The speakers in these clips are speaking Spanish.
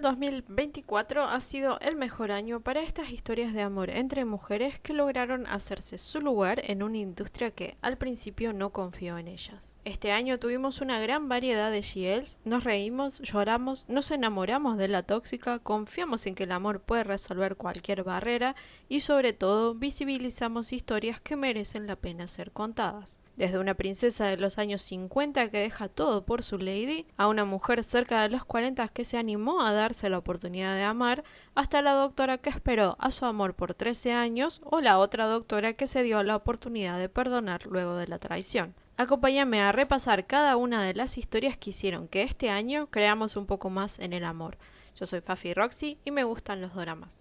2024 ha sido el mejor año para estas historias de amor entre mujeres que lograron hacerse su lugar en una industria que al principio no confió en ellas. Este año tuvimos una gran variedad de GLs, nos reímos, lloramos, nos enamoramos de la tóxica, confiamos en que el amor puede resolver cualquier barrera y sobre todo visibilizamos historias que merecen la pena ser contadas. Desde una princesa de los años 50 que deja todo por su lady, a una mujer cerca de los 40 que se animó a darse la oportunidad de amar, hasta la doctora que esperó a su amor por 13 años o la otra doctora que se dio la oportunidad de perdonar luego de la traición. Acompáñame a repasar cada una de las historias que hicieron que este año creamos un poco más en el amor. Yo soy Fafi Roxy y me gustan los doramas.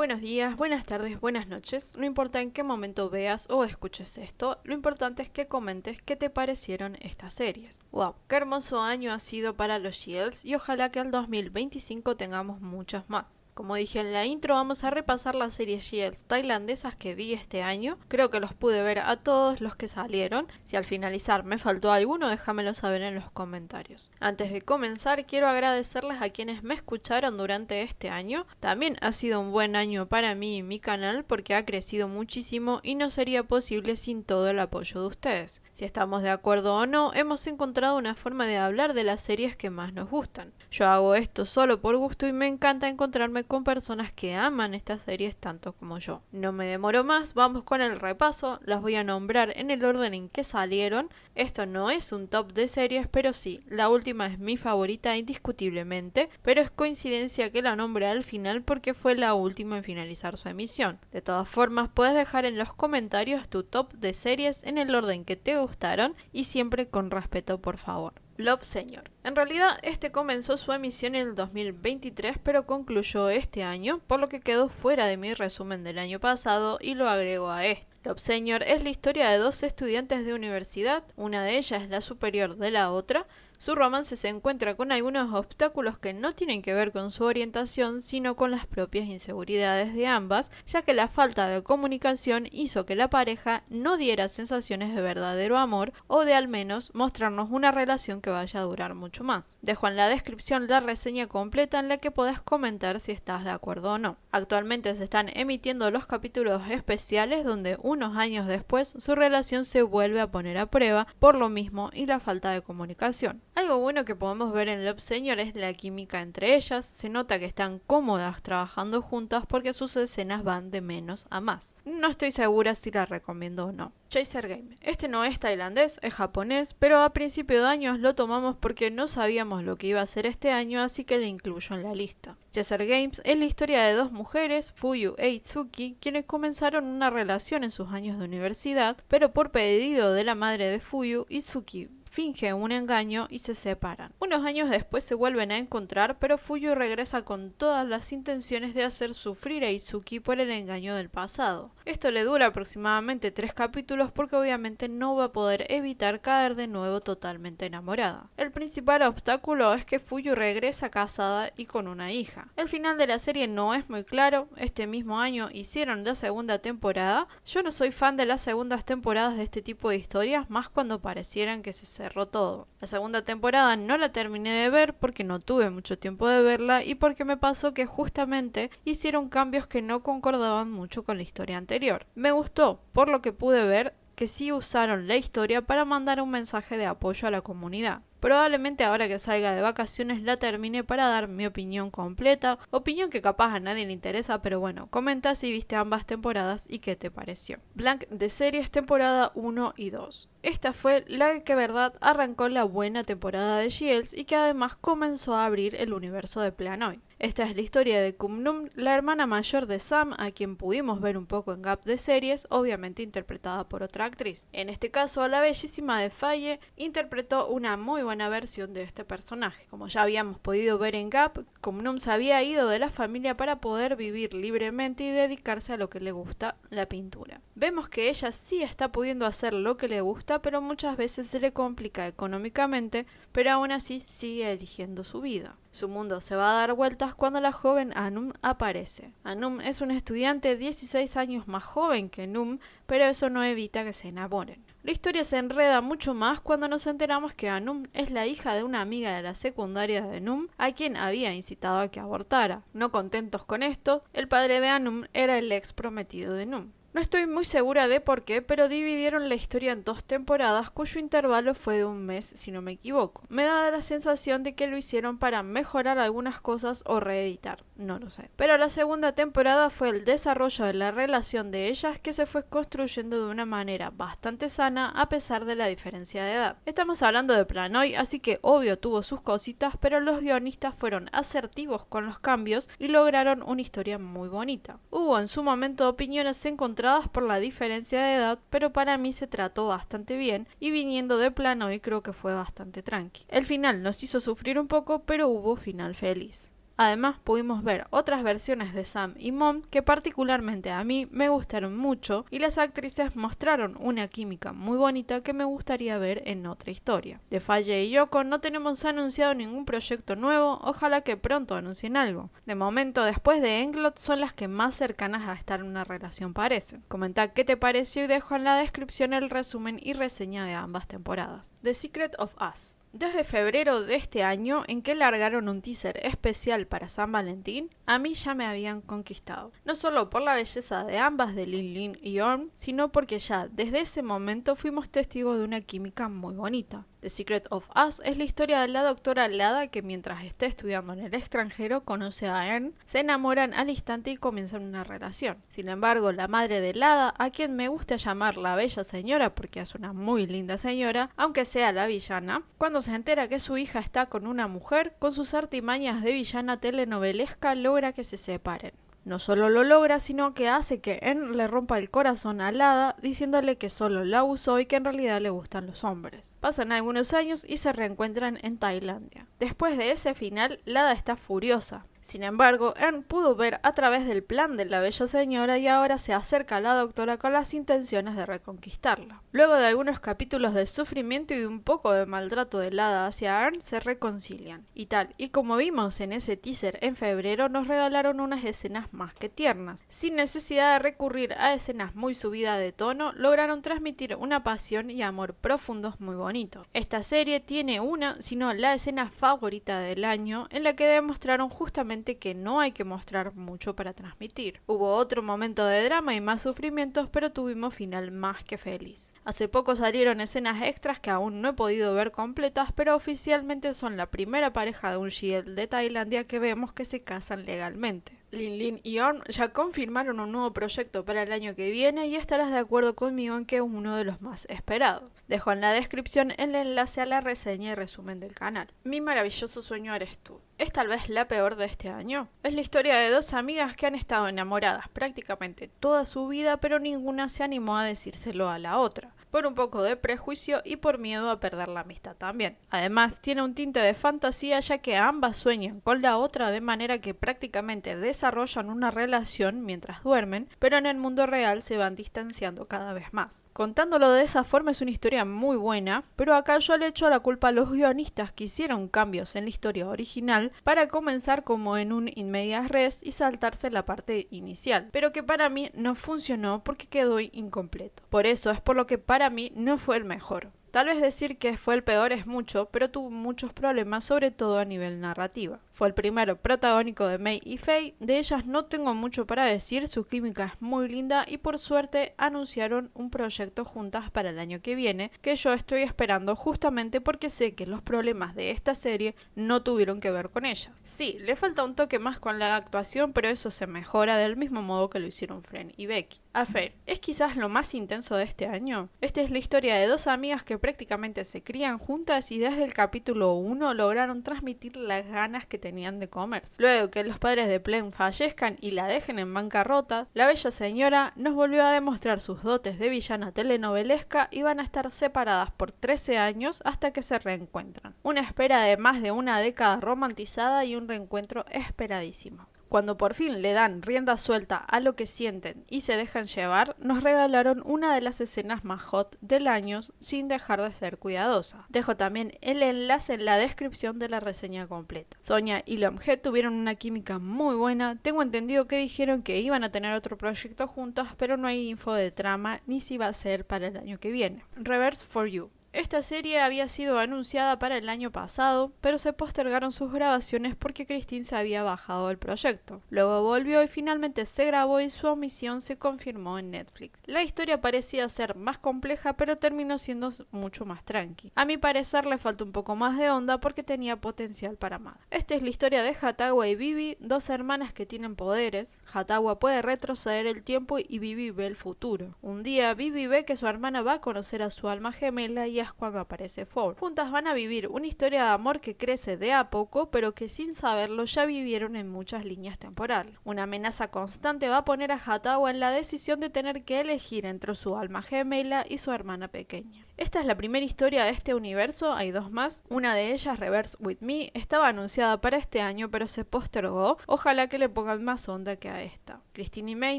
Buenos días, buenas tardes, buenas noches. No importa en qué momento veas o escuches esto, lo importante es que comentes qué te parecieron estas series. Wow, qué hermoso año ha sido para los Shields y ojalá que el 2025 tengamos muchos más. Como dije en la intro, vamos a repasar las series Shields tailandesas que vi este año. Creo que los pude ver a todos los que salieron. Si al finalizar me faltó alguno, déjamelo saber en los comentarios. Antes de comenzar, quiero agradecerles a quienes me escucharon durante este año. También ha sido un buen año para mí y mi canal porque ha crecido muchísimo y no sería posible sin todo el apoyo de ustedes. Si estamos de acuerdo o no, hemos encontrado una forma de hablar de las series que más nos gustan. Yo hago esto solo por gusto y me encanta encontrarme con personas que aman estas series tanto como yo. No me demoro más, vamos con el repaso, las voy a nombrar en el orden en que salieron. Esto no es un top de series, pero sí, la última es mi favorita indiscutiblemente, pero es coincidencia que la nombre al final porque fue la última en finalizar su emisión. De todas formas, puedes dejar en los comentarios tu top de series en el orden que te gustaron y siempre con respeto, por favor. Love Senior. En realidad, este comenzó su emisión en el 2023, pero concluyó este año, por lo que quedó fuera de mi resumen del año pasado y lo agrego a este. Love Senior es la historia de dos estudiantes de universidad, una de ellas es la superior de la otra. Su romance se encuentra con algunos obstáculos que no tienen que ver con su orientación, sino con las propias inseguridades de ambas, ya que la falta de comunicación hizo que la pareja no diera sensaciones de verdadero amor o de al menos mostrarnos una relación que vaya a durar mucho más. Dejo en la descripción la reseña completa en la que podés comentar si estás de acuerdo o no. Actualmente se están emitiendo los capítulos especiales donde unos años después su relación se vuelve a poner a prueba por lo mismo y la falta de comunicación. Algo bueno que podemos ver en Love Senior es la química entre ellas, se nota que están cómodas trabajando juntas porque sus escenas van de menos a más. No estoy segura si la recomiendo o no. Chaser Game. Este no es tailandés, es japonés, pero a principio de año lo tomamos porque no sabíamos lo que iba a ser este año, así que lo incluyo en la lista. Chaser Games es la historia de dos mujeres, Fuyu e Itsuki, quienes comenzaron una relación en sus años de universidad, pero por pedido de la madre de Fuyu, Itsuki finge un engaño y se separan. Unos años después se vuelven a encontrar, pero Fuyu regresa con todas las intenciones de hacer sufrir a Itsuki por el engaño del pasado. Esto le dura aproximadamente 3 capítulos porque obviamente no va a poder evitar caer de nuevo totalmente enamorada. El principal obstáculo es que Fuyu regresa casada y con una hija. El final de la serie no es muy claro, este mismo año hicieron la segunda temporada. Yo no soy fan de las segundas temporadas de este tipo de historias, más cuando parecieran que se cerró todo. La segunda temporada no la terminé de ver porque no tuve mucho tiempo de verla y porque me pasó que justamente hicieron cambios que no concordaban mucho con la historia anterior. Me gustó, por lo que pude ver, que sí usaron la historia para mandar un mensaje de apoyo a la comunidad. Probablemente ahora que salga de vacaciones la termine para dar mi opinión completa, opinión que capaz a nadie le interesa, pero bueno, comenta si viste ambas temporadas y qué te pareció. Blank de series temporada 1 y 2. Esta fue la que verdad arrancó la buena temporada de Shields y que además comenzó a abrir el universo de Planoy. Esta es la historia de Kum-Num, la hermana mayor de Sam, a quien pudimos ver un poco en Gap de series, obviamente interpretada por otra actriz. En este caso, la bellísima de Faye interpretó una muy buena versión de este personaje. Como ya habíamos podido ver en Gap, Kum-Num se había ido de la familia para poder vivir libremente y dedicarse a lo que le gusta, la pintura. Vemos que ella sí está pudiendo hacer lo que le gusta, pero muchas veces se le complica económicamente, pero aún así sigue eligiendo su vida. Su mundo se va a dar vueltas cuando la joven Anum aparece. Anum es una estudiante 16 años más joven que Num, pero eso no evita que se enamoren. La historia se enreda mucho más cuando nos enteramos que Anum es la hija de una amiga de la secundaria de Num, a quien había incitado a que abortara. No contentos con esto, el padre de Anum era el ex prometido de Num. No estoy muy segura de por qué, pero dividieron la historia en 2 temporadas cuyo intervalo fue de 1 mes, si no me equivoco. Me da la sensación de que lo hicieron para mejorar algunas cosas o reeditar, no lo sé. Pero la segunda temporada fue el desarrollo de la relación de ellas que se fue construyendo de una manera bastante sana a pesar de la diferencia de edad. Estamos hablando de Planoy, así que obvio tuvo sus cositas, pero los guionistas fueron asertivos con los cambios y lograron una historia muy bonita. Hubo en su momento opiniones encontradas por la diferencia de edad, pero para mí se trató bastante bien y viniendo de Planoy creo que fue bastante tranqui. El final nos hizo sufrir un poco, pero hubo final feliz. Además pudimos ver otras versiones de Sam y Mom que particularmente a mí me gustaron mucho y las actrices mostraron una química muy bonita que me gustaría ver en otra historia. De Faye y Yoko no tenemos anunciado ningún proyecto nuevo, ojalá que pronto anuncien algo. De momento después de Englot son las que más cercanas a estar en una relación parecen. Comenta qué te pareció y dejo en la descripción el resumen y reseña de ambas temporadas. The Secret of Us. Desde febrero de este año, en que largaron un teaser especial para San Valentín, a mí ya me habían conquistado. No solo por la belleza de ambas, de Lin Lin y Orm, sino porque ya desde ese momento fuimos testigos de una química muy bonita. The Secret of Us es la historia de la doctora Lada que mientras esté estudiando en el extranjero conoce a Ern, se enamoran al instante y comienzan una relación. Sin embargo, la madre de Lada, a quien me gusta llamar la bella señora porque es una muy linda señora, aunque sea la villana, cuando se entera que su hija está con una mujer, con sus artimañas de villana telenovelesca logra que se separen. No solo lo logra, sino que hace que Ern le rompa el corazón a Lada, diciéndole que solo la usó y que en realidad le gustan los hombres. Pasan algunos años y se reencuentran en Tailandia. Después de ese final, Lada está furiosa. Sin embargo, Ern pudo ver a través del plan de la bella señora y ahora se acerca a la doctora con las intenciones de reconquistarla. Luego de algunos capítulos de sufrimiento y de un poco de maltrato de Lada hacia Ern, se reconcilian. Y tal, y como vimos en ese teaser en febrero, nos regalaron unas escenas más que tiernas. Sin necesidad de recurrir a escenas muy subidas de tono, lograron transmitir una pasión y amor profundos muy bonitos. Esta serie tiene una, si no la escena favorita del año, en la que demostraron justamente que no hay que mostrar mucho para transmitir. Hubo otro momento de drama y más sufrimientos, pero tuvimos final más que feliz. Hace poco salieron escenas extras que aún no he podido ver completas, pero oficialmente son la primera pareja de un shield de Tailandia que vemos que se casan legalmente. Lin Lin y Orm ya confirmaron un nuevo proyecto para el año que viene y estarás de acuerdo conmigo en que es uno de los más esperados. Dejo en la descripción el enlace a la reseña y resumen del canal. Mi maravilloso sueño eres tú. ¿Es tal vez la peor de este año? Es la historia de 2 amigas que han estado enamoradas prácticamente toda su vida, pero ninguna se animó a decírselo a la otra, por un poco de prejuicio y por miedo a perder la amistad también. Además, tiene un tinte de fantasía ya que ambas sueñan con la otra de manera que prácticamente desarrollan una relación mientras duermen, pero en el mundo real se van distanciando cada vez más. Contándolo de esa forma es una historia muy buena, pero acá yo le echo la culpa a los guionistas que hicieron cambios en la historia original para comenzar como en un in medias res y saltarse la parte inicial, pero que para mí no funcionó porque quedó incompleto. Por eso es por lo que para mí no fue el mejor. Tal vez decir que fue el peor es mucho, pero tuvo muchos problemas, sobre todo a nivel narrativa. Fue el primero protagónico de Mei y Fei, de ellas no tengo mucho para decir, su química es muy linda y por suerte anunciaron un proyecto juntas para el año que viene, que yo estoy esperando justamente porque sé que los problemas de esta serie no tuvieron que ver con ella. Sí, le falta un toque más con la actuación, pero eso se mejora del mismo modo que lo hicieron Fren y Becky. Affair, ¿es quizás lo más intenso de este año? Esta es la historia de 2 amigas que prácticamente se crían juntas y desde el capítulo 1 lograron transmitir las ganas que tenían de comerse. Luego que los padres de Plen fallezcan y la dejen en bancarrota, la bella señora nos volvió a demostrar sus dotes de villana telenovelesca y van a estar separadas por 13 años hasta que se reencuentran. Una espera de más de una década romantizada y un reencuentro esperadísimo. Cuando por fin le dan rienda suelta a lo que sienten y se dejan llevar, nos regalaron una de las escenas más hot del año sin dejar de ser cuidadosa. Dejo también el enlace en la descripción de la reseña completa. Sonia y Lomhead tuvieron una química muy buena. Tengo entendido que dijeron que iban a tener otro proyecto juntos, pero no hay info de trama ni si va a ser para el año que viene. Reverse for You. Esta serie había sido anunciada para el año pasado, pero se postergaron sus grabaciones porque Christine se había bajado del proyecto. Luego volvió y finalmente se grabó y su omisión se confirmó en Netflix. La historia parecía ser más compleja, pero terminó siendo mucho más tranqui. A mi parecer le falta un poco más de onda porque tenía potencial para más. Esta es la historia de Hatawa y Vivi, dos hermanas que tienen poderes. Hatawa puede retroceder el tiempo y Vivi ve el futuro. Un día Vivi ve que su hermana va a conocer a su alma gemela y es cuando aparece Ford. Juntas van a vivir una historia de amor que crece de a poco, pero que sin saberlo ya vivieron en muchas líneas temporales. Una amenaza constante va a poner a Hatawa en la decisión de tener que elegir entre su alma gemela y su hermana pequeña. Esta es la primera historia de este universo, hay dos más. Una de ellas, Reverse with Me, estaba anunciada para este año pero se postergó. Ojalá que le pongan más onda que a esta. Christine y May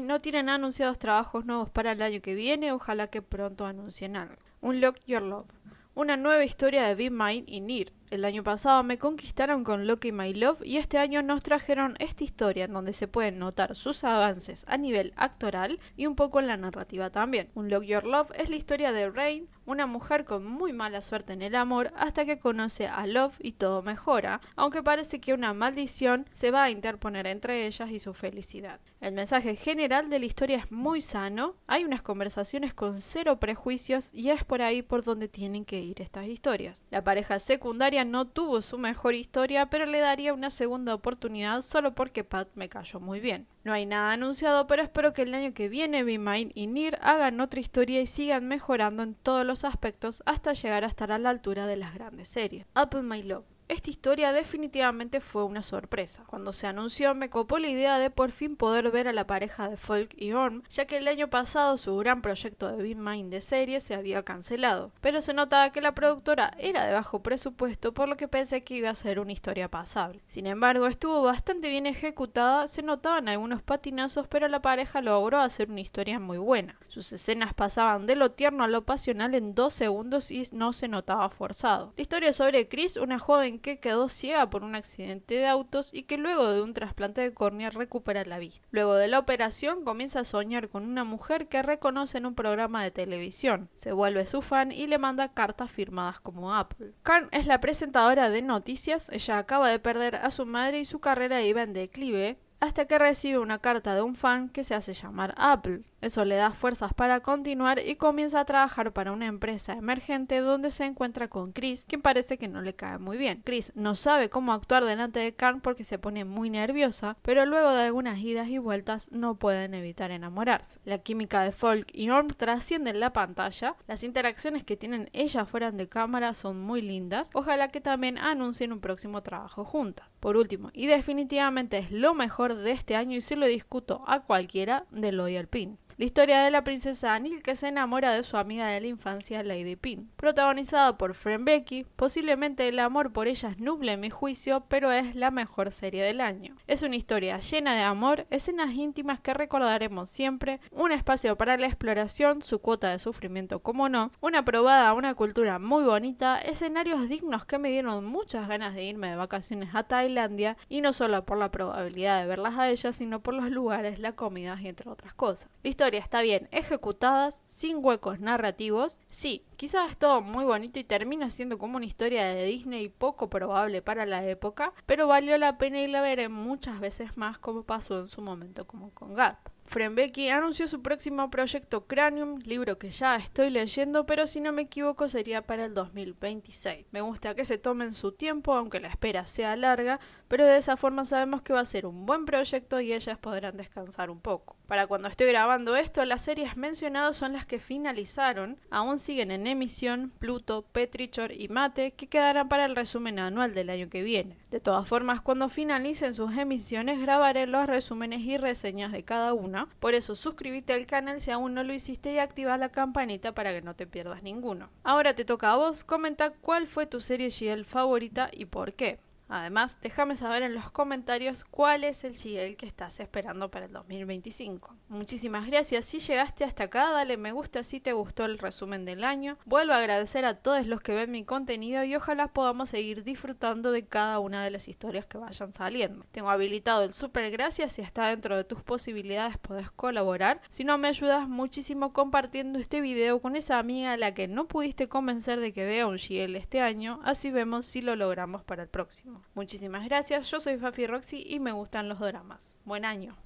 no tienen anunciados trabajos nuevos para el año que viene, ojalá que pronto anuncien algo. Unlock Your Love. Una nueva historia de Be Mine y Nier. El año pasado me conquistaron con Loki My Love y este año nos trajeron esta historia en donde se pueden notar sus avances a nivel actoral y un poco en la narrativa también. Unlock Your Love es la historia de Rain, una mujer con muy mala suerte en el amor hasta que conoce a Love y todo mejora, aunque parece que una maldición se va a interponer entre ellas y su felicidad. El mensaje general de la historia es muy sano, hay unas conversaciones con cero prejuicios y es por ahí por donde tienen que ir estas historias. La pareja secundaria no tuvo su mejor historia, pero le daría una segunda oportunidad solo porque Pat me cayó muy bien. No hay nada anunciado, pero espero que el año que viene Be Mine y Nier hagan otra historia y sigan mejorando en todos los aspectos hasta llegar a estar a la altura de las grandes series. Apple My Love. Esta historia definitivamente fue una sorpresa. Cuando se anunció me copó la idea de por fin poder ver a la pareja de Folk y Orm, ya que el año pasado su gran proyecto de Be Mine de serie se había cancelado, pero se notaba que la productora era de bajo presupuesto, por lo que pensé que iba a ser una historia pasable. Sin embargo, estuvo bastante bien ejecutada, se notaban algunos patinazos, pero la pareja logró hacer una historia muy buena. Sus escenas pasaban de lo tierno a lo pasional en 2 segundos y no se notaba forzado. La historia sobre Chris, una joven que quedó ciega por un accidente de autos y que luego de un trasplante de córnea recupera la vista. Luego de la operación comienza a soñar con una mujer que reconoce en un programa de televisión. Se vuelve su fan y le manda cartas firmadas como Apple. Karen es la presentadora de noticias, ella acaba de perder a su madre y su carrera iba en declive, hasta que recibe una carta de un fan que se hace llamar Apple. Eso le da fuerzas para continuar y comienza a trabajar para una empresa emergente donde se encuentra con Chris, quien parece que no le cae muy bien. Chris no sabe cómo actuar delante de Karen porque se pone muy nerviosa, pero luego de algunas idas y vueltas no pueden evitar enamorarse. La química de Folk y Orm trasciende en la pantalla, las interacciones que tienen ellas fuera de cámara son muy lindas, ojalá que también anuncien un próximo trabajo juntas. Por último, y definitivamente es lo mejor de este año y se lo discuto a cualquiera, de Loyal Pin. La historia de la princesa Anil que se enamora de su amiga de la infancia Lady Pin. Protagonizada por Fran Becky, posiblemente el amor por ella nuble mi juicio, pero es la mejor serie del año. Es una historia llena de amor, escenas íntimas que recordaremos siempre, un espacio para la exploración, su cuota de sufrimiento como no, una probada a una cultura muy bonita, escenarios dignos que me dieron muchas ganas de irme de vacaciones a Tailandia, y no solo por la probabilidad de verlas a ellas, sino por los lugares, la comida y entre otras cosas. La historia está bien ejecutada, sin huecos narrativos. Sí, quizás es todo muy bonito y termina siendo como una historia de Disney poco probable para la época, pero valió la pena y la veré muchas veces más como pasó en su momento como con Gap. Fran Becky anunció su próximo proyecto Cranium, libro que ya estoy leyendo, pero si no me equivoco sería para el 2026. Me gusta que se tomen su tiempo, aunque la espera sea larga, pero de esa forma sabemos que va a ser un buen proyecto y ellas podrán descansar un poco. Para cuando estoy grabando esto, las series mencionadas son las que finalizaron, aún siguen en emisión Pluto, Petrichor y Mate, que quedarán para el resumen anual del año que viene. De todas formas, cuando finalicen sus emisiones grabaré los resúmenes y reseñas de cada una. Por eso suscríbete al canal si aún no lo hiciste y activa la campanita para que no te pierdas ninguno. Ahora te toca a vos, comenta cuál fue tu serie GL favorita y por qué. Además, déjame saber en los comentarios cuál es el GL que estás esperando para el 2025. Muchísimas gracias, si llegaste hasta acá dale me gusta si te gustó el resumen del año. Vuelvo a agradecer a todos los que ven mi contenido y ojalá podamos seguir disfrutando de cada una de las historias que vayan saliendo. Tengo habilitado el super gracias, si está dentro de tus posibilidades podés colaborar. Si no, me ayudas muchísimo compartiendo este video con esa amiga a la que no pudiste convencer de que vea un GL este año, así vemos si lo logramos para el próximo. Muchísimas gracias, yo soy Fafi Roxy y me gustan los doramas. Buen año.